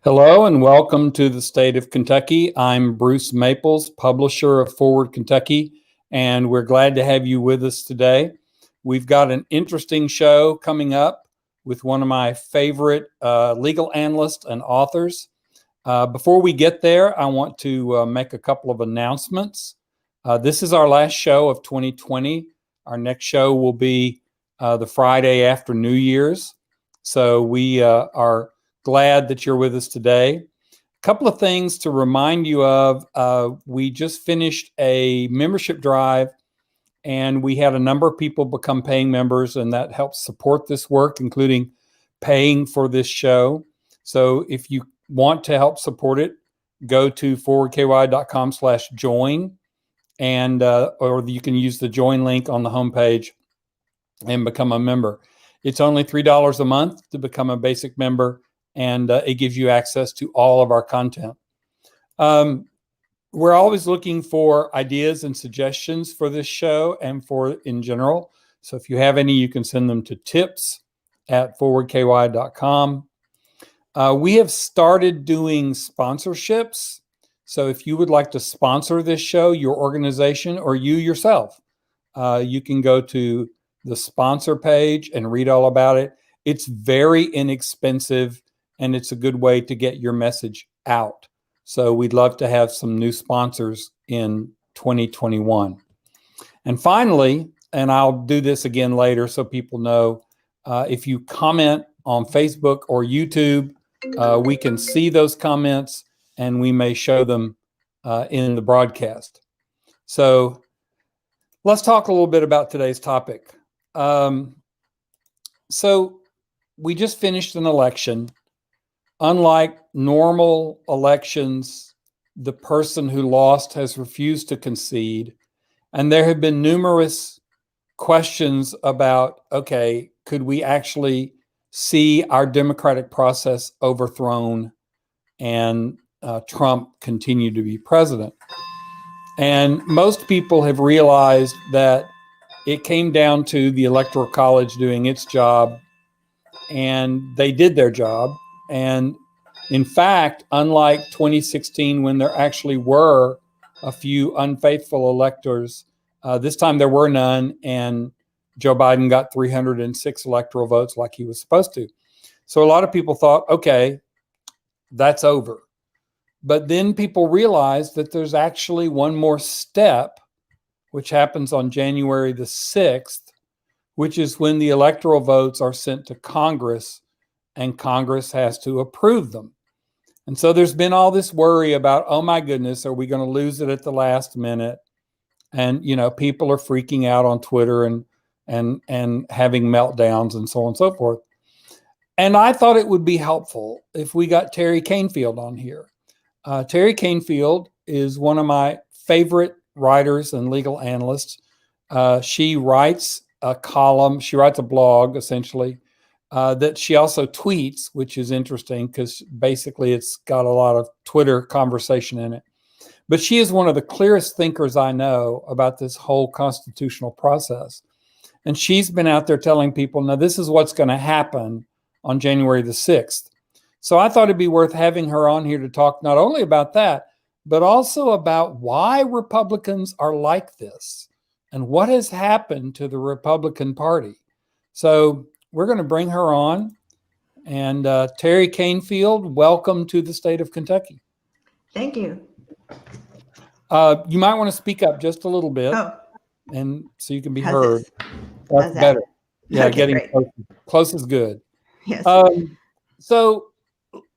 Hello and welcome to the state of Kentucky. I'm Bruce Maples, publisher of Forward Kentucky, and we're glad to have you with us today. We've got an interesting show coming up with one of my favorite legal analysts and authors. Before we get there, I want to make a couple of announcements. This is our last show of 2020. Our next show will be the Friday after New Year's. So we are glad that you're with us today. A couple of things to remind you of. We just finished a membership drive and we had a number of people become paying members, and that helps support this work, including paying for this show. So if you want to help support it, go to forwardky.com/join, and or you can use the join link on the homepage and become a member. It's only $3 a month to become a basic member, and it gives you access to all of our content. We're always looking for ideas and suggestions for this show and for in general. So if you have any, you can send them to tips@forwardky.com. We have started doing sponsorships. So if you would like to sponsor this show, your organization or you yourself, you can go to the sponsor page and read all about it. It's very inexpensive, and it's a good way to get your message out. So we'd love to have some new sponsors in 2021. And finally, and I'll do this again later so people know, if you comment on Facebook or YouTube, we can see those comments and we may show them in the broadcast. So let's talk a little bit about today's topic. So we just finished an election. Unlike normal elections, the person who lost has refused to concede. And there have been numerous questions about, okay, could we actually see our democratic process overthrown and Trump continue to be president? And most people have realized that it came down to the Electoral College doing its job, and they did their job. And in fact, unlike 2016, when there actually were a few unfaithful electors, this time there were none, and Joe Biden got 306 electoral votes like he was supposed to. So a lot of people thought, okay, that's over. But then people realized that there's actually one more step, which happens on January the 6th, which is when the electoral votes are sent to Congress, and Congress has to approve them. And so there's been all this worry about, oh my goodness, are we going to lose it at the last minute? And, you know, people are freaking out on Twitter and having meltdowns and so on and so forth. And I thought it would be helpful if we got Teri Kanefield on here. Teri Kanefield is one of my favorite writers and legal analysts. She writes a column, she writes a blog essentially, that she also tweets, which is interesting because basically it's got a lot of Twitter conversation in it. But she is one of the clearest thinkers I know about this whole constitutional process. And she's been out there telling people, now this is what's going to happen on January the 6th. So I thought it'd be worth having her on here to talk not only about that, but also about why Republicans are like this and what has happened to the Republican Party. So we're going to bring her on. And Teri Kanefield, welcome to the state of Kentucky. Thank you. You might want to speak up just a little bit, and so you can be heard. That's better. Yeah, okay, getting close is good. Yes. So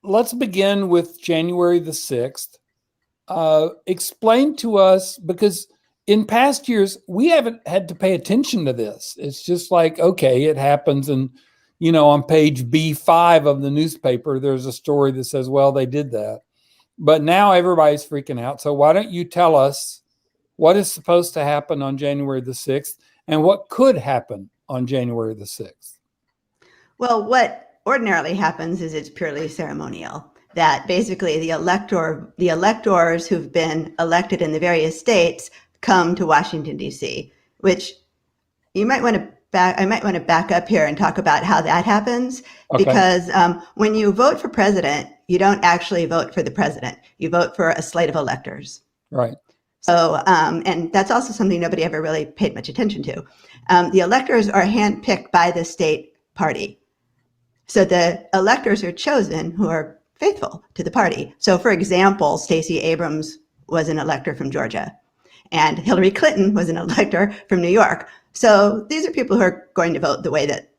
let's begin with January the 6th. Explain to us, because in past years, we haven't had to pay attention to this. It's just like, okay, it happens. And, you know, on page B5 of the newspaper, there's a story that says, well, they did that. But now everybody's freaking out. So why don't you tell us what is supposed to happen on January the 6th and what could happen on January the 6th? Well, what ordinarily happens is it's purely ceremonial. That basically the electors who've been elected in the various states come to Washington, D.C., which you might want to I might want to back up here and talk about how that happens. Okay. Because when you vote for president, you don't actually vote for the president. You vote for a slate of electors. Right. So, and that's also something nobody ever really paid much attention to. The electors are handpicked by the state party. So the electors are chosen who are faithful to the party. So, for example, Stacey Abrams was an elector from Georgia, and Hillary Clinton was an elector from New York. So these are people who are going to vote the way that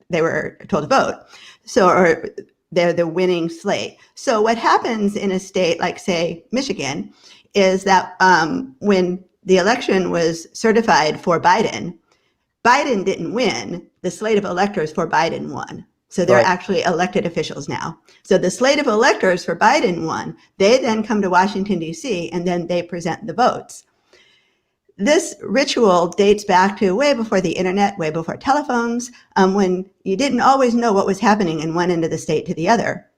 they were told to vote. So, or they're the winning slate. So what happens in a state like, say, Michigan, is that when the election was certified for Biden, Biden didn't win. The slate of electors for Biden won. So they're actually elected officials now. So the slate of electors for Biden won. They then come to Washington, D.C., and then they present the votes. This ritual dates back to way before the internet, way before telephones, when you didn't always know what was happening in one end of the state to the other.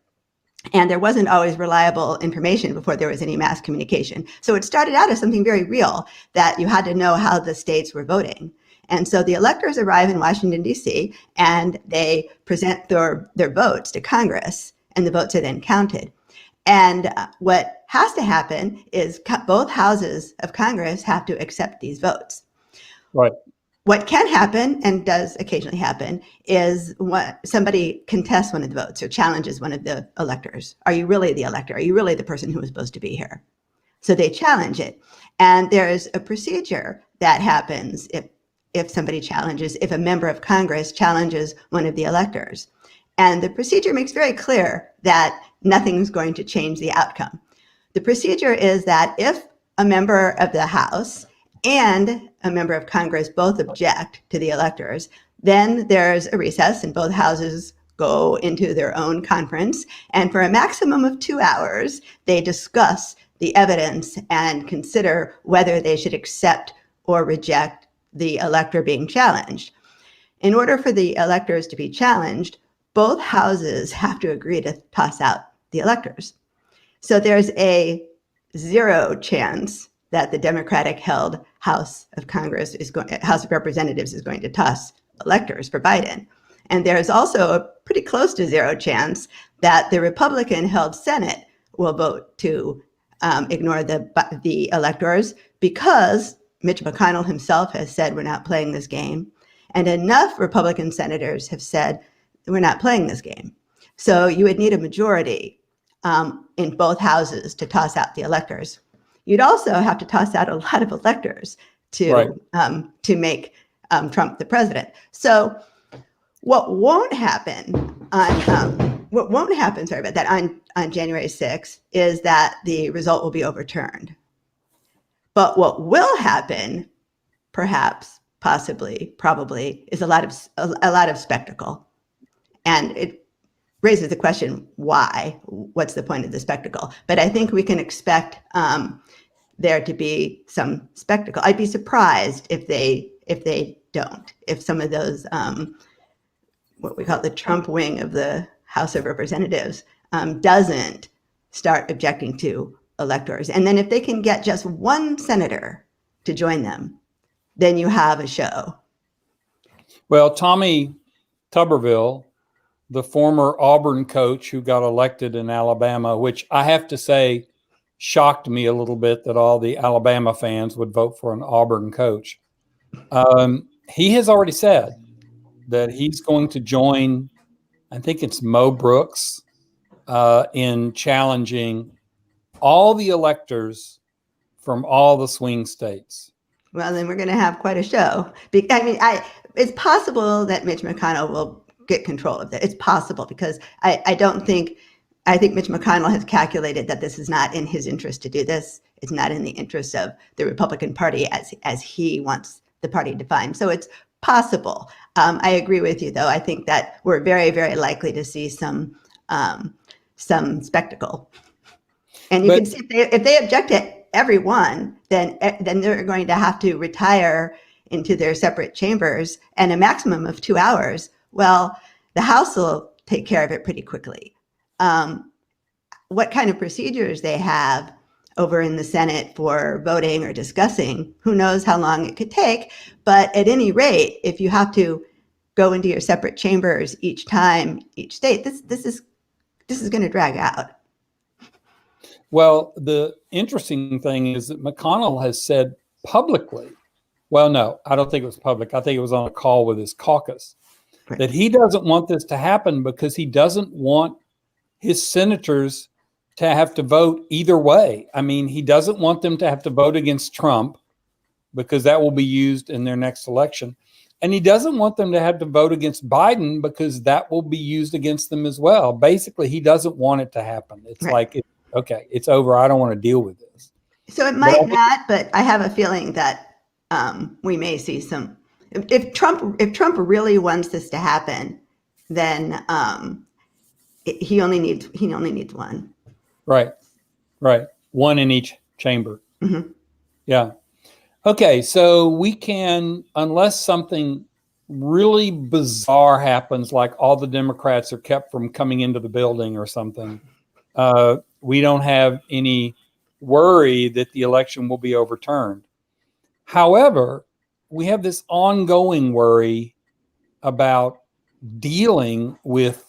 And there wasn't always reliable information before there was any mass communication. So it started out as something very real, that you had to know how the states were voting. And so the electors arrive in Washington, D.C., and they present their votes to Congress, and the votes are then counted. And what has to happen is both houses of Congress have to accept these votes. Right. What can happen, and does occasionally happen, is somebody contests one of the votes or challenges one of the electors. Are you really the elector? Are you really the person who was supposed to be here? So they challenge it. And there's a procedure that happens if somebody challenges, if a member of Congress challenges one of the electors. And the procedure makes very clear that nothing's going to change the outcome. The procedure is that if a member of the House and a member of Congress both object to the electors, then there's a recess and both houses go into their own conference. And for a maximum of 2 hours, they discuss the evidence and consider whether they should accept or reject the elector being challenged. In order for the electors to be challenged, both houses have to agree to toss out the electors. So there's a 0 chance that the Democratic-held House of Representatives is going to toss electors for Biden. And there's also a pretty close to 0 chance that the Republican-held Senate will vote to ignore the electors, because Mitch McConnell himself has said we're not playing this game. And enough Republican senators have said we're not playing this game. So you would need a majority in both houses to toss out the electors. You'd also have to toss out a lot of electors to make Trump the president. So what won't happen on January 6th is that the result will be overturned. But what will happen, perhaps, possibly, probably, is a lot of spectacle. And it raises the question, why? What's the point of the spectacle? But I think we can expect there to be some spectacle. I'd be surprised if they don't. If some of those, what we call the Trump wing of the House of Representatives, doesn't start objecting to electors. And then if they can get just one senator to join them, then you have a show. Well, Tommy Tuberville, the former Auburn coach who got elected in Alabama, which I have to say shocked me a little bit that all the Alabama fans would vote for an Auburn coach. He has already said that he's going to join, I think it's Mo Brooks, in challenging all the electors from all the swing states. Well, then we're going to have quite a show. I mean, it's possible that Mitch McConnell will get control of that. It's possible, because I think Mitch McConnell has calculated that this is not in his interest to do this. It's not in the interest of the Republican Party as he wants the party defined. So it's possible. I agree with you, though. I think that we're very, very likely to see some spectacle. And you can see if they object to every one, then they're going to have to retire into their separate chambers, and a maximum of 2 hours. Well, the House will take care of it pretty quickly. What kind of procedures they have over in the Senate for voting or discussing. Who knows how long it could take? But at any rate, if you have to go into your separate chambers each time, each state, this is going to drag out. Well, the interesting thing is that McConnell has said publicly, well, no, I don't think it was public. I think it was on a call with his caucus, Right. that he doesn't want this to happen because he doesn't want his senators to have to vote either way. I mean, he doesn't want them to have to vote against Trump because that will be used in their next election. And he doesn't want them to have to vote against Biden because that will be used against them as well. Basically, he doesn't want it to happen. It's like, okay, it's over. I don't want to deal with this. So it might not, but I have a feeling that we may see some. If Trump really wants this to happen, then he only needs one. Right. One in each chamber. Mm-hmm. Yeah. Okay, so we can, unless something really bizarre happens, like all the Democrats are kept from coming into the building or something, we don't have any worry that the election will be overturned. However, we have this ongoing worry about dealing with,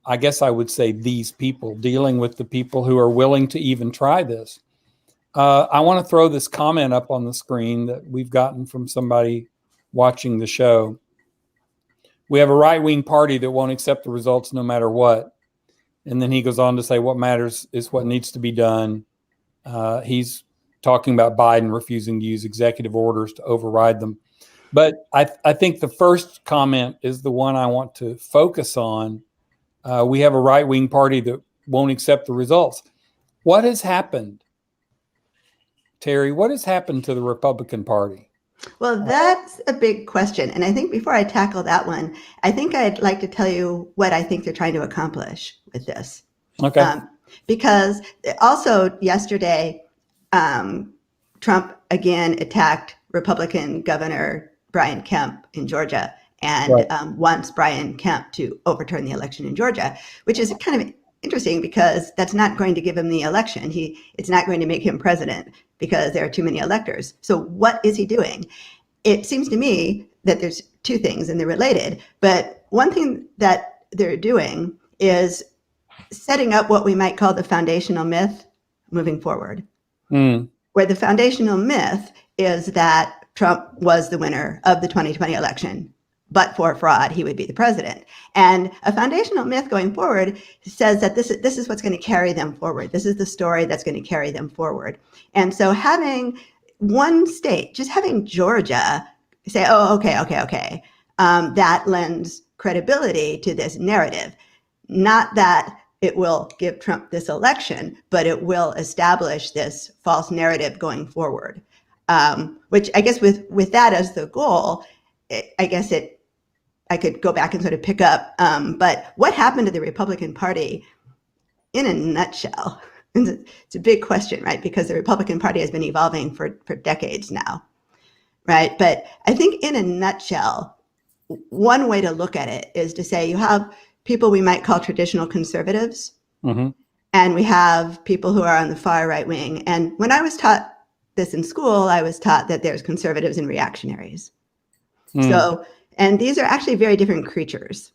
I guess I would say, these people, dealing with the people who are willing to even try this. I want to throw this comment up on the screen that we've gotten from somebody watching the show. We have a right-wing party that won't accept the results no matter what. And then he goes on to say, what matters is what needs to be done. He's talking about Biden refusing to use executive orders to override them. But I think the first comment is the one I want to focus on. We have a right-wing party that won't accept the results. What has happened? Teri, what has happened to the Republican Party? Well, that's a big question. And I think before I tackle that one, I think I'd like to tell you what I think they're trying to accomplish with this. Okay. Because also yesterday, Trump again attacked Republican Governor Brian Kemp in Georgia and wants Brian Kemp to overturn the election in Georgia, which is kind of interesting because that's not going to give him the election. It's not going to make him president because there are too many electors. So what is he doing? It seems to me that there's two things and they're related. But one thing that they're doing is setting up what we might call the foundational myth moving forward. Where the foundational myth is that Trump was the winner of the 2020 election, but for fraud, he would be the president. And a foundational myth going forward says that this is what's going to carry them forward. This is the story that's going to carry them forward. And so having one state, just having Georgia say, oh, okay, that lends credibility to this narrative. Not that it will give Trump this election, but it will establish this false narrative going forward. Which I guess with that as the goal, I could go back and sort of pick up. But what happened to the Republican Party in a nutshell? It's a big question, right? Because the Republican Party has been evolving for decades now, right? But I think in a nutshell, one way to look at it is to say you have people we might call traditional conservatives, and we have people who are on the far right wing. And when I was taught this in school, I was taught that there's conservatives and reactionaries. So, and these are actually very different creatures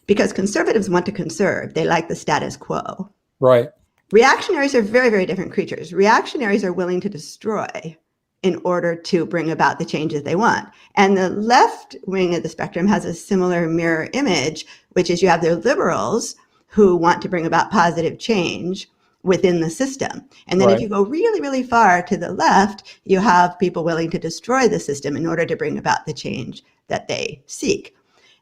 because conservatives want to conserve. They like the status quo. Right. Reactionaries are very, very different creatures. Reactionaries are willing to destroy in order to bring about the changes they want. And the left wing of the spectrum has a similar mirror image, which is you have the liberals who want to bring about positive change within the system. And then if you go really, really far to the left, you have people willing to destroy the system in order to bring about the change that they seek.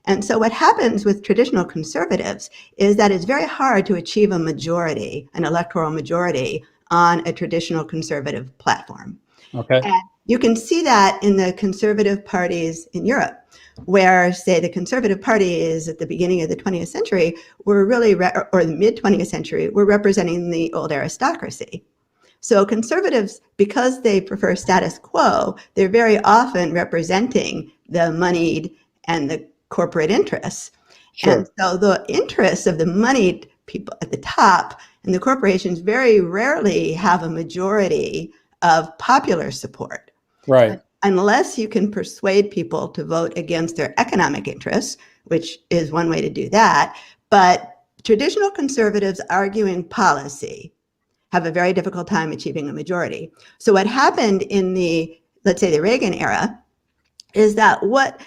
And so what happens with traditional conservatives is that it's very hard to achieve a majority, an electoral majority on a traditional conservative platform. Okay. And you can see that in the conservative parties in Europe, where, say, the Conservative Party is at the beginning of the 20th century, were really, or the mid 20th century, were representing the old aristocracy. So conservatives, because they prefer status quo, they're very often representing the moneyed and the corporate interests. Sure. And so the interests of the moneyed people at the top, and the corporations very rarely have a majority of popular support. Right. Unless you can persuade people to vote against their economic interests, which is one way to do that. But traditional conservatives arguing policy have a very difficult time achieving a majority. So what happened in the, let's say, the Reagan era, is that what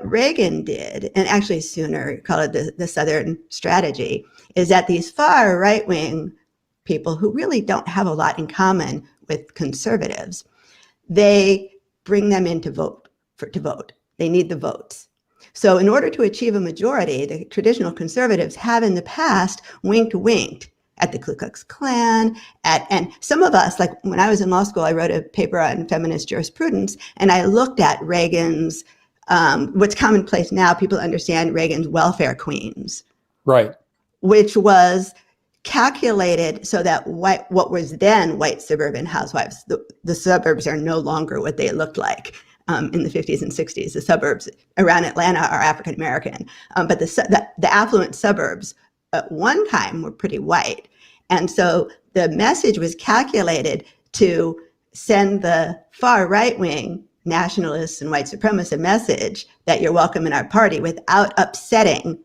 Reagan did, and actually sooner call it the Southern strategy, is that these far right-wing people who really don't have a lot in common with conservatives, they bring them in to vote. They need the votes. So in order to achieve a majority, the traditional conservatives have in the past winked at the Ku Klux Klan, and some of us, like when I was in law school, I wrote a paper on feminist jurisprudence, and I looked at Reagan's, what's commonplace now, people understand Reagan's welfare queens. Right. Which was calculated so that what was then white suburban housewives, the suburbs are no longer what they looked like in the 50s and 60s. The suburbs around Atlanta are African American, but the affluent suburbs at one time were pretty white. And so the message was calculated to send the far right wing nationalists and white supremacists a message that you're welcome in our party without upsetting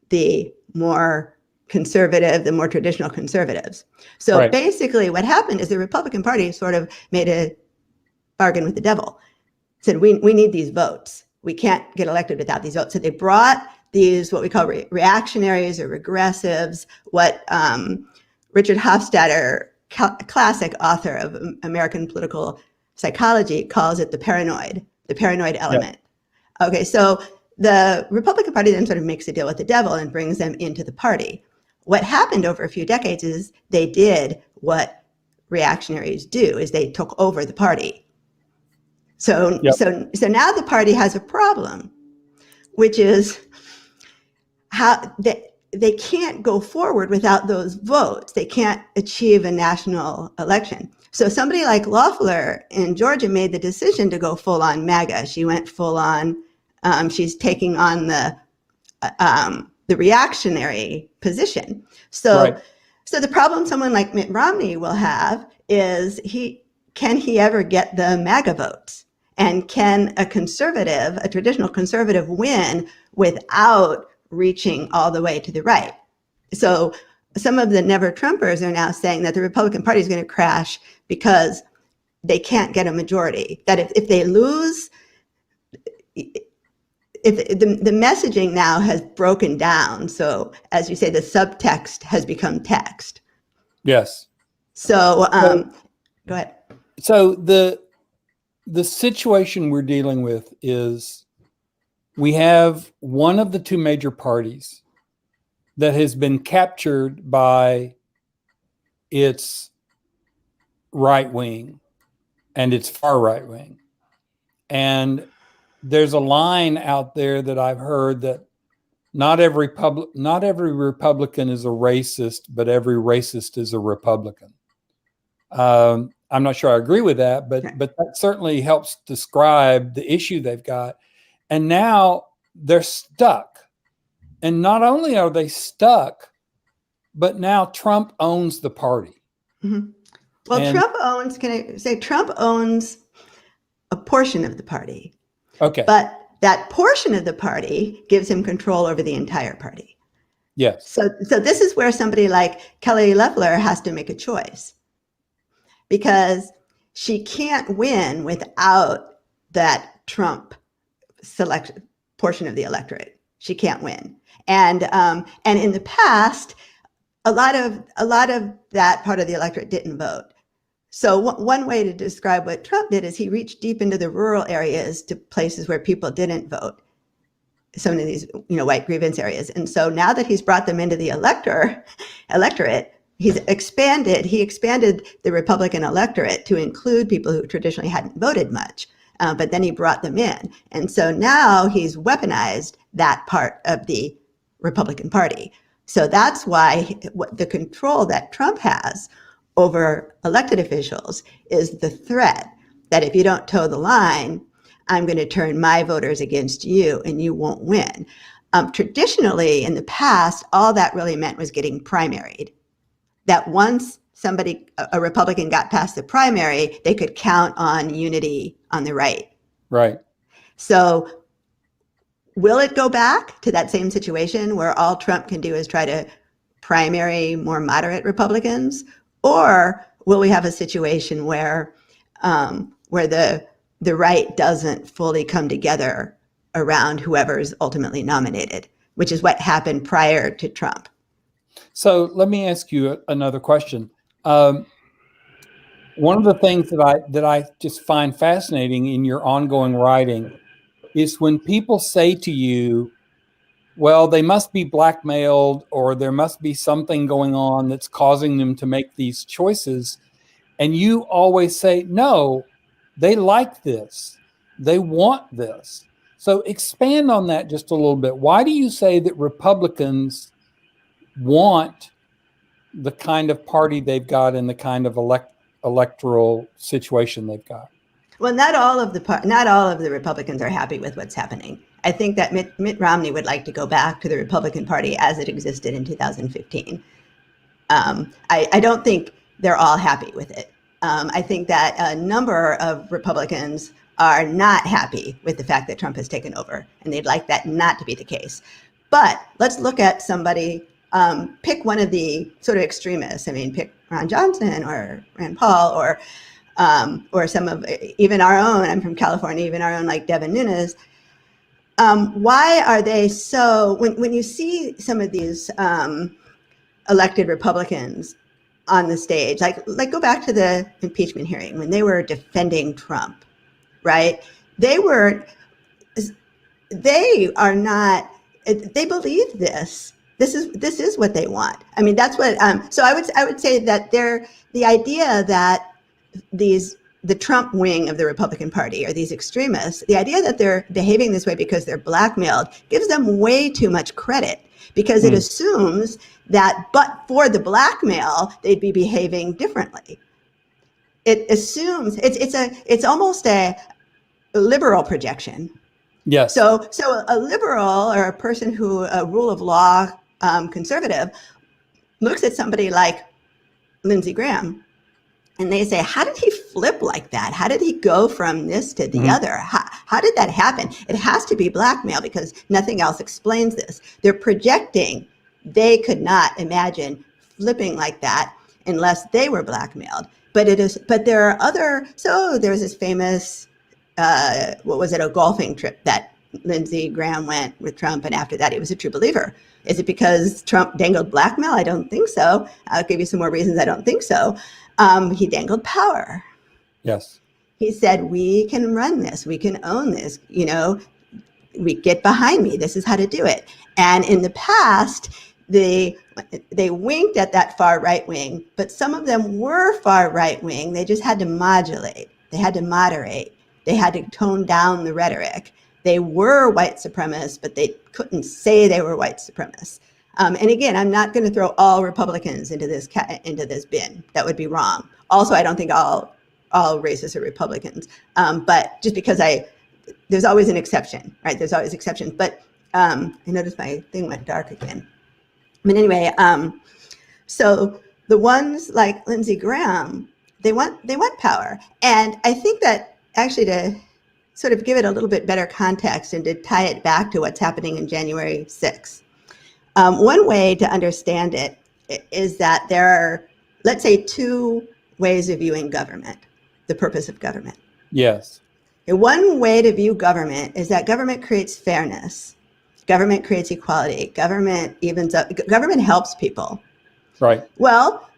the more conservative, the more traditional conservatives. So Right. basically what happened is the Republican Party sort of made a bargain with the devil. Said, we need these votes. We can't get elected without these votes. So they brought these, what we call reactionaries or regressives, what Richard Hofstadter, classic author of American political psychology, calls it the paranoid element. Yeah. Okay, so the Republican Party then sort of makes a deal with the devil and brings them into the party. What happened over a few decades is they did what reactionaries do, is they took over the party. So, Yep. so now the party has a problem, which is how they can't go forward without those votes. They can't achieve a national election. So somebody like Loeffler in Georgia made the decision to go full on MAGA. She went full on. She's taking on the reactionary position. So, right. So the problem someone like Mitt Romney will have is can he ever get the MAGA votes? And can a traditional conservative, win without reaching all the way to the right? So some of the never Trumpers are now saying that the Republican Party is going to crash because they can't get a majority. That if they lose, if the messaging now has broken down. So as you say, the subtext has become text. Yes. So go ahead. So the situation we're dealing with is we have one of the two major parties that has been captured by its right wing and its far right wing. And there's a line out there that I've heard that not every Republican is a racist, but every racist is a Republican. I'm not sure I agree with that, but that certainly helps describe the issue they've got. And now they're stuck. And not only are they stuck, but now Trump owns the party. Mm-hmm. Well, Trump owns a portion of the party. Okay. But that portion of the party gives him control over the entire party. Yes. So this is where somebody like Kelly Loeffler has to make a choice, because she can't win without that Trump selection portion of the electorate. She can't win. And in the past, a lot of that part of the electorate didn't vote. So one way to describe what Trump did is he reached deep into the rural areas, to places where people didn't vote, some of these white grievance areas. And so now that he's brought them into the electorate, he expanded the Republican electorate to include people who traditionally hadn't voted much, but then he brought them in. And so now he's weaponized that part of the Republican Party. So that's why the control that Trump has over elected officials is the threat that if you don't toe the line, I'm going to turn my voters against you and you won't win. Traditionally, in the past, all that really meant was getting primaried. That once a Republican got past the primary, they could count on unity on the right. Right. So will it go back to that same situation where all Trump can do is try to primary more moderate Republicans? Or will we have a situation where the right doesn't fully come together around whoever's ultimately nominated, which is what happened prior to Trump? So let me ask you another question. One of the things that I just find fascinating in your ongoing writing is when people say to you, well, they must be blackmailed or there must be something going on that's causing them to make these choices. And you always say, no, they like this. They want this. So expand on that just a little bit. Why do you say that Republicans want the kind of party they've got and the kind of electoral situation they've got? Well, not all of the Republicans are happy with what's happening. I think that Mitt Romney would like to go back to the Republican Party as it existed in 2015. I don't think they're all happy with it. I think that a number of Republicans are not happy with the fact that Trump has taken over, and they'd like that not to be the case. But let's look at somebody, pick one of the sort of extremists. I mean, pick Ron Johnson or Rand Paul or some of even our own. I'm from California, even our own like Devin Nunes. Why are they so? When you see some of these elected Republicans on the stage, like go back to the impeachment hearing when they were defending Trump, right? They are not. They believe this. This is what they want. I mean, that's what. So I would say that the idea that the Trump wing of the Republican Party or these extremists, the idea that they're behaving this way because they're blackmailed gives them way too much credit, because it assumes that but for the blackmail, they'd be behaving differently. It assumes it's almost a liberal projection. Yes. So a liberal or a person who a rule of law conservative looks at somebody like Lindsey Graham and they say, how did he flip like that? How did he go from this to the other? How did that happen? It has to be blackmail because nothing else explains this. They're projecting. They could not imagine flipping like that unless they were blackmailed. But there are other, so there was this famous, what was it, a golfing trip that Lindsey Graham went with Trump, and after that he was a true believer. Is it because Trump dangled blackmail? I don't think so. I'll give you some more reasons I don't think so. He dangled power. Yes. He said, we can run this. We can own this. You know, we get behind me. This is how to do it. And in the past, they winked at that far right wing, but some of them were far right wing. They just had to modulate. They had to moderate. They had to tone down the rhetoric. They were white supremacists, but they couldn't say they were white supremacists. And again, I'm not going to throw all Republicans into this bin. That would be wrong. Also, I don't think all racists are Republicans. But just because there's always an exception, right? There's always exceptions. But I noticed my thing went dark again. But anyway, so the ones like Lindsey Graham, they want power. And I think that actually to sort of give it a little bit better context and to tie it back to what's happening in January 6th. One way to understand it is that there are, let's say, two ways of viewing government, the purpose of government. Yes. One way to view government is that government creates fairness. Government creates equality. Government evens up. Government helps people. Right. Well,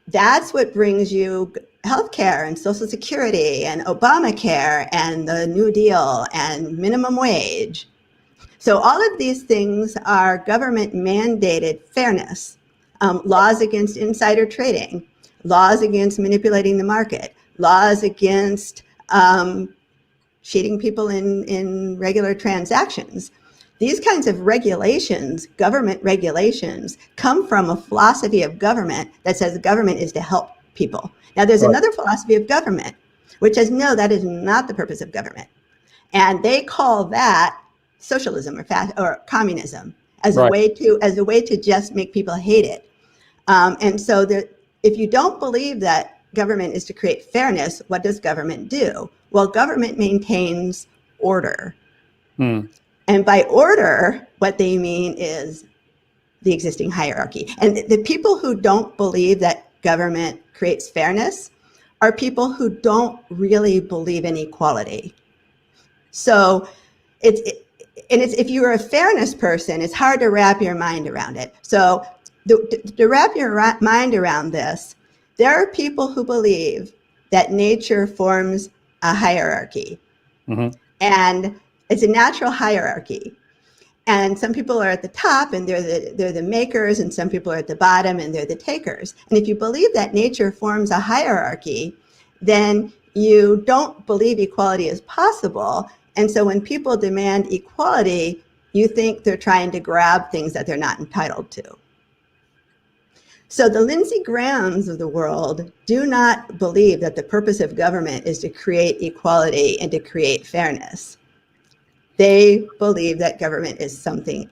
that's what brings you healthcare and Social Security and Obamacare and the New Deal and minimum wage. So all of these things are government mandated fairness, laws against insider trading, laws against manipulating the market, laws against cheating people in regular transactions. These kinds of regulations, government regulations, come from a philosophy of government that says government is to help people. Now, there's another philosophy of government, which says, no, that is not the purpose of government. And they call that socialism or communism as a Right. way to just make people hate it. And so if you don't believe that government is to create fairness, what does government do? Well, government maintains order. Hmm. And by order, what they mean is the existing hierarchy. And the people who don't believe that government creates fairness are people who don't really believe in equality. So if you're a fairness person, it's hard to wrap your mind around it. So to wrap your mind around this, there are people who believe that nature forms a hierarchy. Mm-hmm. And it's a natural hierarchy. And some people are at the top and they're the makers, and some people are at the bottom and they're the takers. And if you believe that nature forms a hierarchy, then you don't believe equality is possible. And so when people demand equality, you think they're trying to grab things that they're not entitled to. So the Lindsey Grahams of the world do not believe that the purpose of government is to create equality and to create fairness. They believe that government is something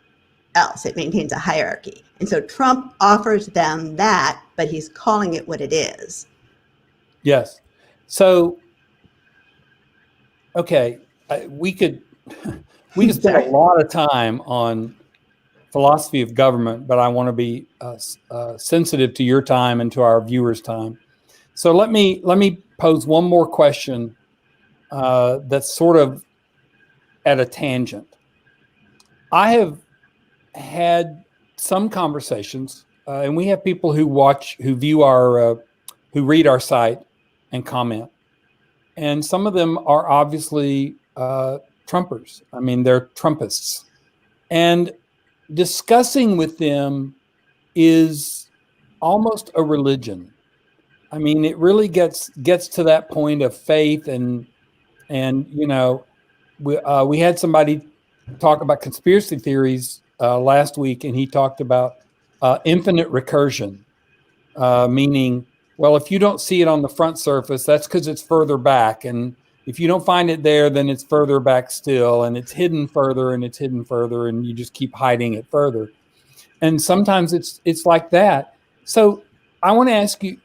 else. It maintains a hierarchy. And so Trump offers them that, but he's calling it what it is. Yes. So, okay, we could spend a lot of time on philosophy of government, but I want to be sensitive to your time and to our viewers' time. So let me pose one more question that's sort of at a tangent. I have had some conversations, and we have people who view who read our site and comment, and some of them are obviously Trumpers. I mean, they're Trumpists, and discussing with them is almost a religion. I mean, it really gets to that point of faith, and we had somebody talk about conspiracy theories last week, and he talked about infinite recursion, meaning, well, if you don't see it on the front surface, that's because it's further back, and if you don't find it there, then it's further back still, and it's hidden further, and it's hidden further, and you just keep hiding it further. And sometimes it's like that. So I want to ask you,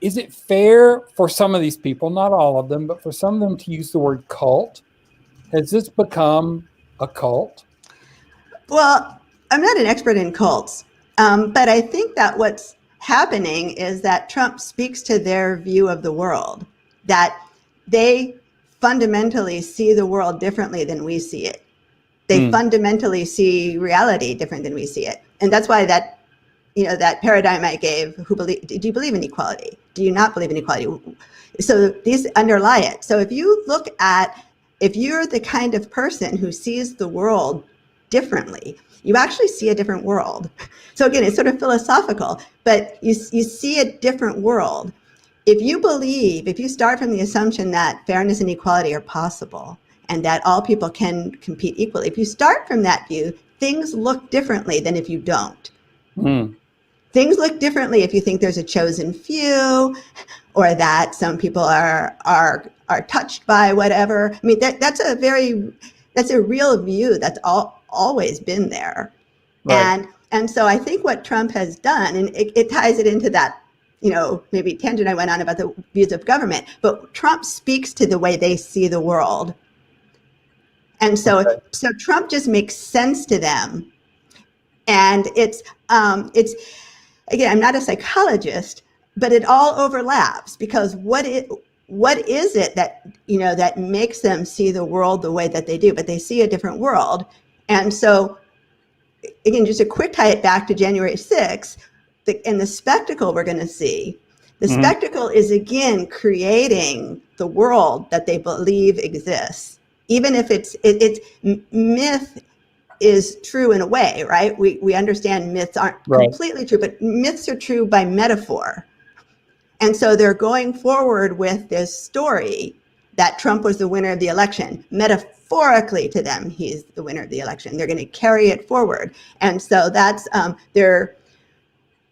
is it fair for some of these people, not all of them, but for some of them to use the word cult? Has this become a cult? Well, I'm not an expert in cults, but I think that what's happening is that Trump speaks to their view of the world, that they fundamentally see the world differently than we see it. They fundamentally see reality different than we see it. And that's why that paradigm I gave, do you believe in equality? Do you not believe in equality? So these underlie it. So if you're the kind of person who sees the world differently, you actually see a different world. So again, it's sort of philosophical, but you see a different world. If you start from the assumption that fairness and equality are possible and that all people can compete equally, if you start from that view, things look differently than if you don't. Things look differently if you think there's a chosen few, or that some people are touched by whatever. I mean, that's a real view that's always been there. Right. And so I think what Trump has done, and it ties it into that, maybe tangent I went on about the views of government, but Trump speaks to the way they see the world. And so Trump just makes sense to them. And it's again, I'm not a psychologist, but it all overlaps, because what is it that that makes them see the world the way that they do? But they see a different world. And so again, just to quick tie it back to January 6th, and the spectacle we're going to see. The spectacle is, again, creating the world that they believe exists, even if it's myth is true in a way, right? We understand myths aren't completely true, but myths are true by metaphor. And so they're going forward with this story that Trump was the winner of the election. Metaphorically to them, he's the winner of the election. They're going to carry it forward. And so that's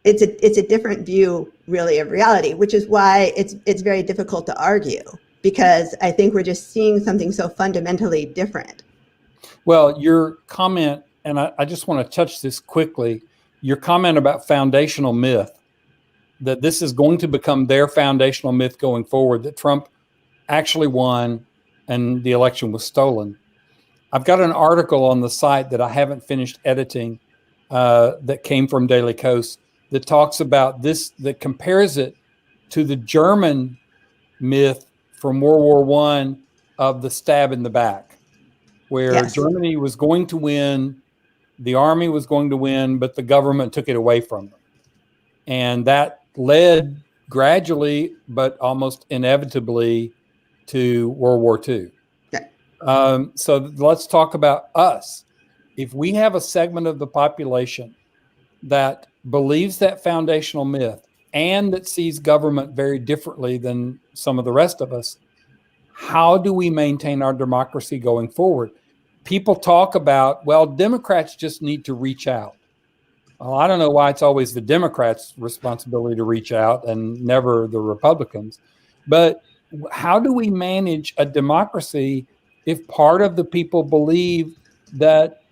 it's a different view, really, of reality, which is why it's very difficult to argue, because I think we're just seeing something so fundamentally different. Well, your comment, and I just want to touch this quickly, your comment about foundational myth, that this is going to become their foundational myth going forward, that Trump actually won and the election was stolen. I've got an article on the site that I haven't finished editing that came from Daily Kos that talks about this, that compares it to the German myth from World War One of the stab in the back, where Yes. Germany was going to win, the army was going to win, but the government took it away from them. And that led gradually, but almost inevitably, to World War II. So let's talk about us. If we have a segment of the population that believes that foundational myth and that sees government very differently than some of the rest of us, how do we maintain our democracy going forward? People talk about, well, Democrats just need to reach out. Well, I don't know why it's always the Democrats' responsibility to reach out and never the Republicans. But how do we manage a democracy if part of the people believe that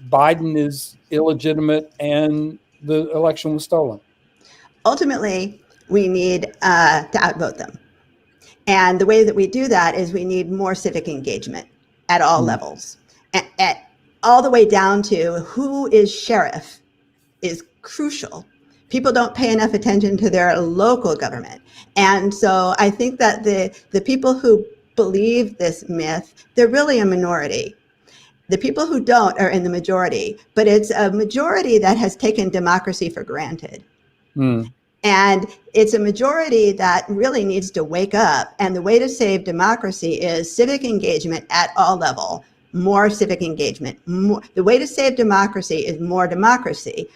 Biden is illegitimate and the election was stolen? Ultimately, we need to outvote them. And the way that we do that is we need more civic engagement at all levels, at all the way down to who is sheriff is crucial. People don't pay enough attention to their local government. And so I think that the people who believe this myth, they're really a minority. The people who don't are in the majority, but it's a majority that has taken democracy for granted. And it's a majority that really needs to wake up. And the way to save democracy is civic engagement at all level, more civic engagement. The way to save democracy is more democracy.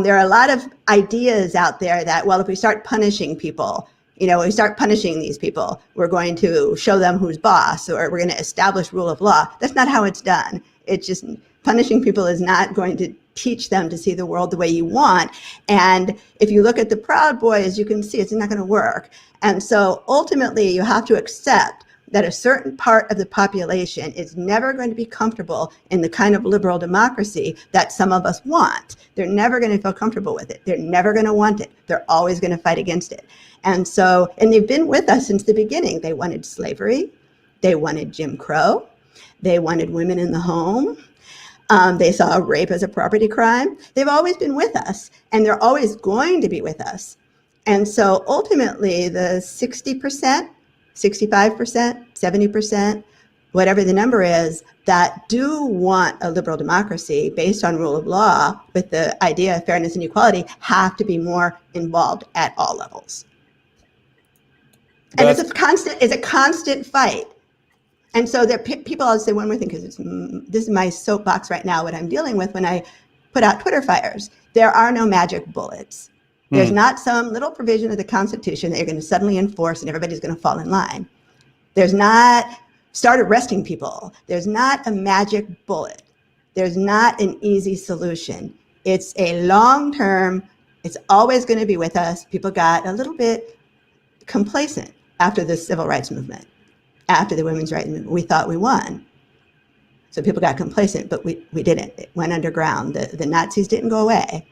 There are a lot of ideas out there that, well, if we start punishing people, we start punishing these people, we're going to show them who's boss, or we're going to establish rule of law. That's not how it's done. It's just punishing people is not going to teach them to see the world the way you want. And if you look at the Proud Boys, you can see it's not going to work. And so ultimately, you have to accept that a certain part of the population is never going to be comfortable in the kind of liberal democracy that some of us want. They're never going to feel comfortable with it. They're never going to want it. They're always going to fight against it. And they've been with us since the beginning. They wanted slavery. They wanted Jim Crow. They wanted women in the home. They saw rape as a property crime. They've always been with us, and they're always going to be with us. And so ultimately, the 60%, 65%, 70%, whatever the number is, that do want a liberal democracy based on rule of law with the idea of fairness and equality have to be more involved at all levels. And it's a constant fight. And so people always say one more thing, because this is my soapbox right now, what I'm dealing with when I put out Twitter fires. There are no magic bullets. There's not some little provision of the Constitution that you're going to suddenly enforce and everybody's going to fall in line. There's not start arresting people. There's not a magic bullet. There's not an easy solution. It's a long term. It's always going to be with us. People got a little bit complacent after the civil rights movement. After the women's rights movement, we thought we won. So people got complacent, but we didn't. It went underground. The Nazis didn't go away.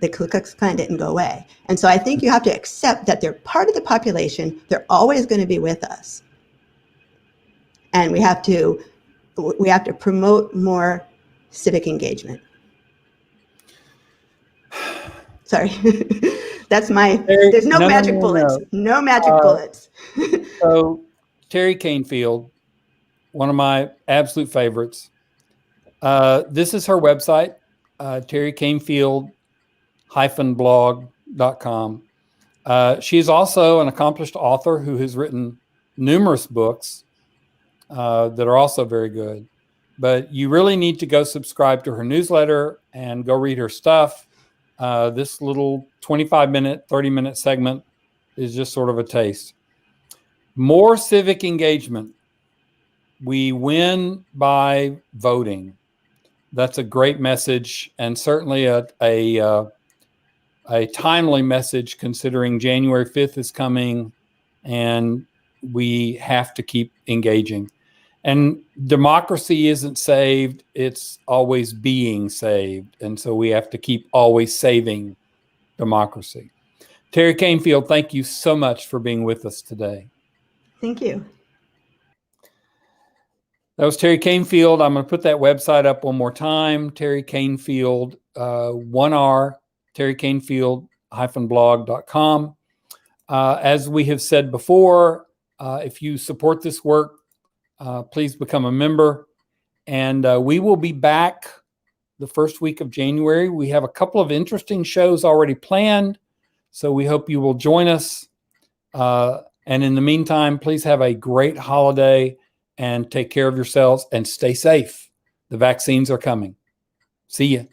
The Ku Klux Klan didn't go away. And so I think you have to accept that they're part of the population. They're always going to be with us. And we have to promote more civic engagement. Sorry. That's there's no magic bullets. No magic bullets. So Teri Kanefield, one of my absolute favorites. This is her website, terikanefield-blog.com. She's also an accomplished author who has written numerous books that are also very good. But you really need to go subscribe to her newsletter and go read her stuff. This little 25-minute, 30-minute segment is just sort of a taste. More civic engagement. We win by voting. That's a great message, and certainly a timely message, considering January 5th is coming and we have to keep engaging. And democracy isn't saved, it's always being saved. And so we have to keep always saving democracy. Teri Kanefield, thank you so much for being with us today. Thank you. That was Teri Kanefield. I'm going to put that website up one more time. Teri Kanefield, 1R, terikanefield-blog.com. As we have said before, if you support this work, please become a member. And we will be back the first week of January. We have a couple of interesting shows already planned, so we hope you will join us. And in the meantime, please have a great holiday and take care of yourselves and stay safe. The vaccines are coming. See you.